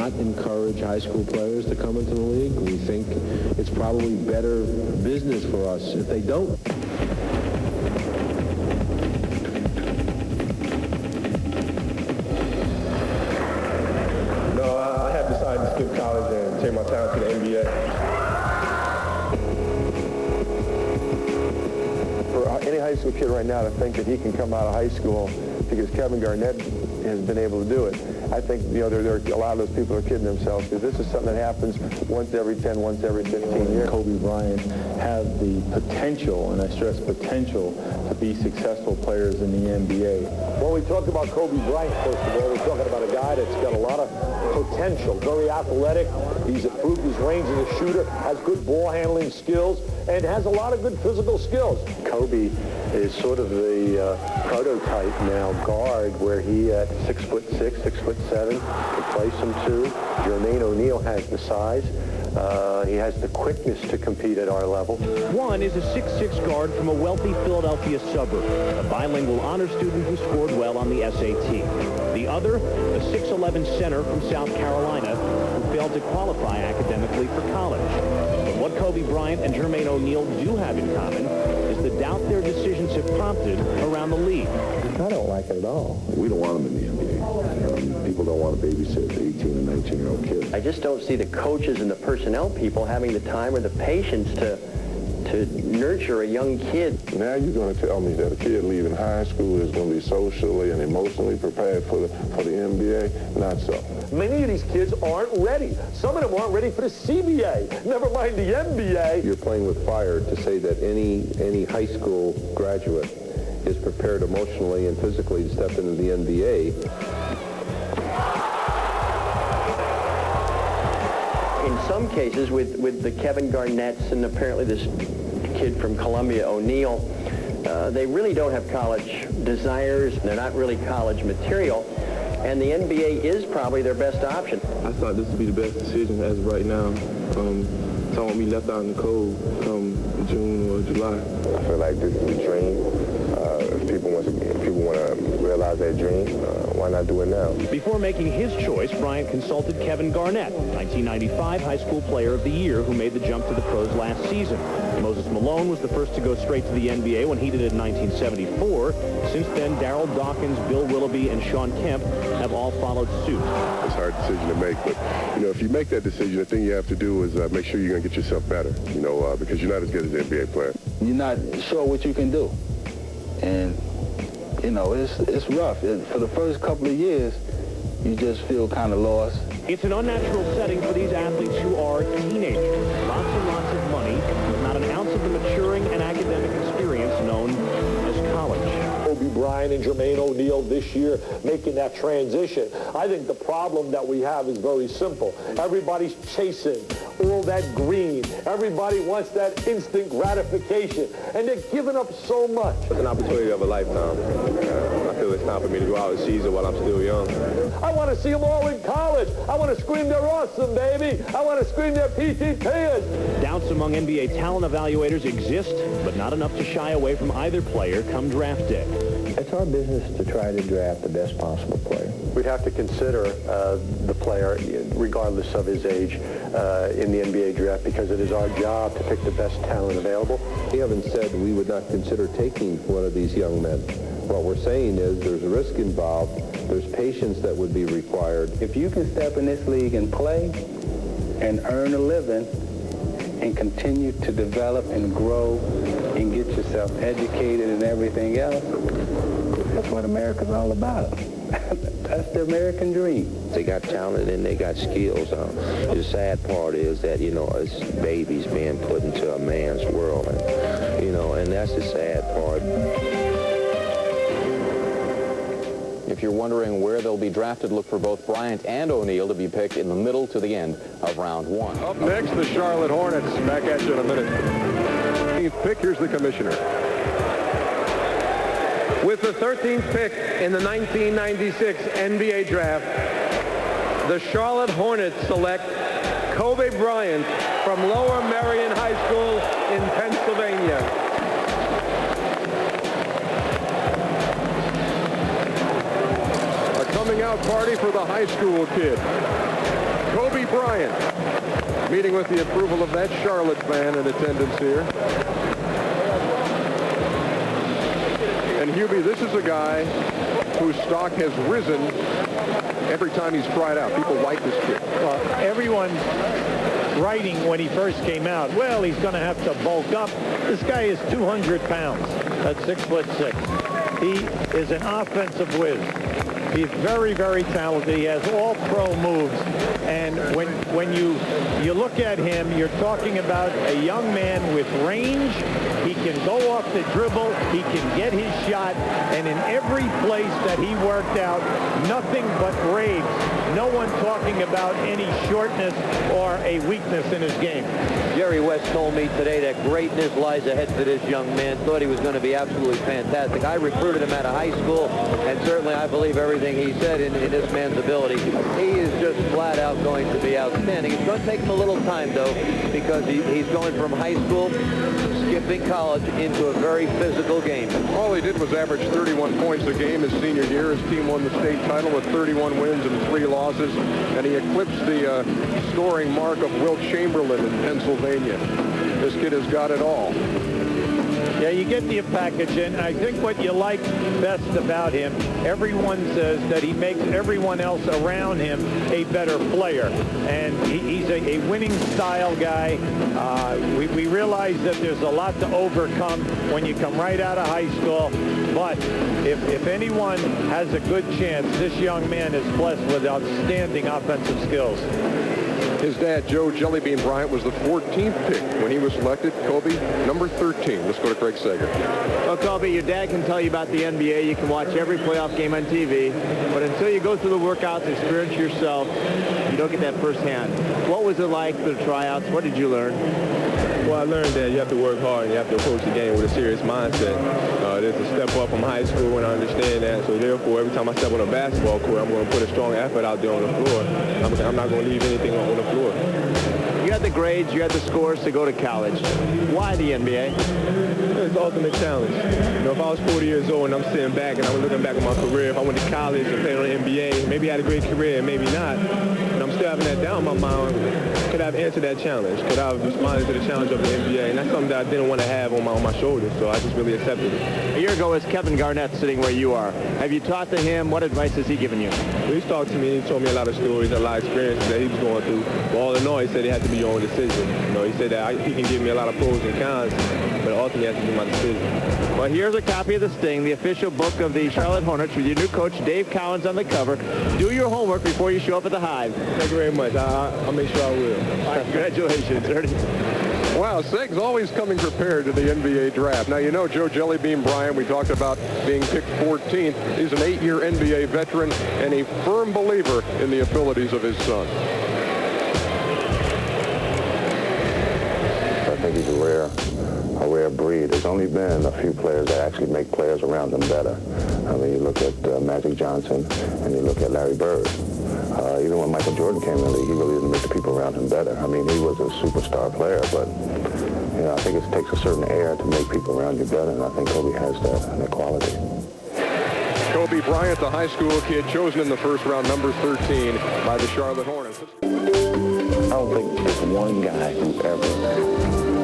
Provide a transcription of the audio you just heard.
not encourage high school players to come into the league. We think it's probably better business for us if they don't. No, I have decided to skip college and take my talent to the NBA. For any high school kid right now to think that he can come out of high school because Kevin Garnett has been able to do it, I think, you know, there are a lot of those people are kidding themselves, because this is something that happens once every 10, once every 15 years. Kobe Bryant have the potential, and I stress potential, to be successful players in the NBA. When we talk about Kobe Bryant, first of all, we're talking about a guy that's got a lot of potential, very athletic. He's improved his range as a shooter, has good ball handling skills, and has a lot of good physical skills. Kobe is sort of the prototype now guard, where he at 6'6", 6'7", can play some too. Jermaine O'Neal has the size. He has the quickness to compete at our level. One is a 6'6" guard from a wealthy Philadelphia suburb, a bilingual honor student who scored well on the SAT. The other, a 6'11" center from South Carolina who failed to qualify academically for college. But what Kobe Bryant and Jermaine O'Neal do have in common is the doubt their decisions have prompted around the league. I don't like it at all. We don't want him in the NBA. People don't want to babysit 18 and 19-year-old kids. I just don't see the coaches and the personnel people having the time or the patience to nurture a young kid. Now you're going to tell me that a kid leaving high school is going to be socially and emotionally prepared for the NBA? Not so. Many of these kids aren't ready. Some of them aren't ready for the CBA, never mind the NBA. You're playing with fire to say that any high school graduate is prepared emotionally and physically to step into the NBA. In some cases, with the Kevin Garnetts and apparently this kid from Columbia, O'Neal, they really don't have college desires. They're not really college material. And the NBA is probably their best option. I thought this would be the best decision as of right now. Don't want me left out in the cold come June or July. I feel like this is a dream. If people want to realize their dream, why not do it now? Before making his choice, Bryant consulted Kevin Garnett, 1995 High School Player of the Year, who made the jump to the pros last season. Moses Malone was the first to go straight to the NBA when he did it in 1974. Since then, Darryl Dawkins, Bill Willoughby, and Sean Kemp have all followed suit. It's a hard decision to make, but, you know, if you make that decision, the thing you have to do is make sure you're going to get yourself better, you know, because you're not as good as an NBA player. You're not sure what you can do. And, you know, it's rough. For the first couple of years, you just feel kind of lost. It's an unnatural setting for these athletes who are teenagers. Lots and lots of money, but not an ounce of the maturing and academic experience known as college. Kobe Bryant and Jermaine O'Neal this year making that transition. I think the problem that we have is very simple. Everybody's chasing all that green. Everybody wants that instant gratification, and they're giving up so much. It's an opportunity of a lifetime. I feel it's time for me to go out and seize it while I'm still young. I want to see them all in college. I want to scream they're awesome, baby. I want to scream they're PTPers. Doubts among NBA talent evaluators exist, but not enough to shy away from either player come draft day. It's our business to try to draft the best possible player. We'd have to consider the player, regardless of his age, in the NBA draft, because it is our job to pick the best talent available. We haven't said we would not consider taking one of these young men. What we're saying is there's a risk involved. There's patience that would be required. If you can step in this league and play and earn a living and continue to develop and grow and get yourself educated and everything else, that's what America's all about. That's the American dream. They got talent and they got skills. The sad part is that, you know, it's babies being put into a man's world, and, you know, and that's the sad part. If you're wondering where they'll be drafted, look for both Bryant and O'Neal to be picked in the middle to the end of round one. Up next, the Charlotte Hornets. Back at you in a minute. 13th pick, here's the commissioner. With the 13th pick in the 1996 NBA draft, the Charlotte Hornets select Kobe Bryant from Lower Merion High School in Pennsylvania. A coming out party for the high school kid. Bryant. Meeting with the approval of that Charlotte fan in attendance here. And Hubie, this is a guy whose stock has risen every time he's tried out. People like this kid. Well, everyone's writing when he first came out, well, he's going to have to bulk up. This guy is 200 pounds. That's 6'6". He is an offensive whiz. He's very, very talented. He has all pro moves. And when you look at him, you're talking about a young man with range. He can go off the dribble. He can get his shot. And in every place that he worked out, nothing but raves. No one talking about any shortness or a weakness in his game. Jerry West told me today that greatness lies ahead for this young man. Thought he was going to be absolutely fantastic. I recruited him out of high school, and certainly I believe everything he said in this man's ability. He is just flat out going to be outstanding. It's going to take him a little time, though, because he's going from high school, skipping college, into a very physical game. All he did was average 31 points a game his senior year. His team won the state title with 31 wins and 3 losses, and he eclipsed the scoring mark of Wilt Chamberlain in Pennsylvania. This kid has got it all. Yeah, you get the package, and I think what you like best about him, everyone says that he makes everyone else around him a better player. And he's a winning style guy. We realize that there's a lot to overcome when you come right out of high school. But if anyone has a good chance, this young man is blessed with outstanding offensive skills. His dad, Joe Jellybean Bryant, was the 14th pick when he was selected. Kobe, number 13. Let's go to Craig Sager. Well, Kobe, your dad can tell you about the NBA. You can watch every playoff game on TV. But until you go through the workouts and experience yourself, you don't get that firsthand. What was it like for the tryouts? What did you learn? Well, I learned that you have to work hard and you have to approach the game with a serious mindset. There's a step up from high school, and I understand that. So therefore, every time I step on a basketball court, I'm going to put a strong effort out there on the floor. I'm not going to leave anything on the floor. You had the grades, you had the scores to go to college. Why the NBA? It's the ultimate challenge. If I was 40 years old and I'm sitting back and I'm looking back at my career, if I went to college and played on the NBA, maybe I had a great career, maybe not. But I'm still having that doubt in my mind. Could I have answered that challenge? Could I have responded to the challenge of the NBA? And that's something that I didn't want to have on my shoulders, so I just really accepted it. A year ago was Kevin Garnett sitting where you are. Have you talked to him? What advice has he given you? Well, he's talked to me. He told me a lot of stories, a lot of experiences that he was going through. But all in all, he said it had to be your own decision. He said that he can give me a lot of pros and cons, but ultimately it has to be my decision. Well, here's a copy of The Sting, the official book of the Charlotte Hornets, with your new coach, Dave Collins, on the cover. Do your homework before you show up at the Hive. Thank you very much. I'll make sure I will. All right, congratulations, Ernie. Wow, Seg's always coming prepared to the NBA draft. Now, you know Joe Jellybean Bryant, we talked about being picked 14th. He's an 8-year NBA veteran and a firm believer in the abilities of his son. I think he's a rare breed. There's only been a few players that actually make players around them better. I mean, you look at Magic Johnson and you look at Larry Bird. Even when Michael Jordan came in the league, he really didn't make the people around him better. I mean, he was a superstar player, but I think it takes a certain air to make people around you better, and I think Kobe has that quality. Kobe Bryant, the high school kid, chosen in the first round, number 13, by the Charlotte Hornets. I don't think there's one guy who ever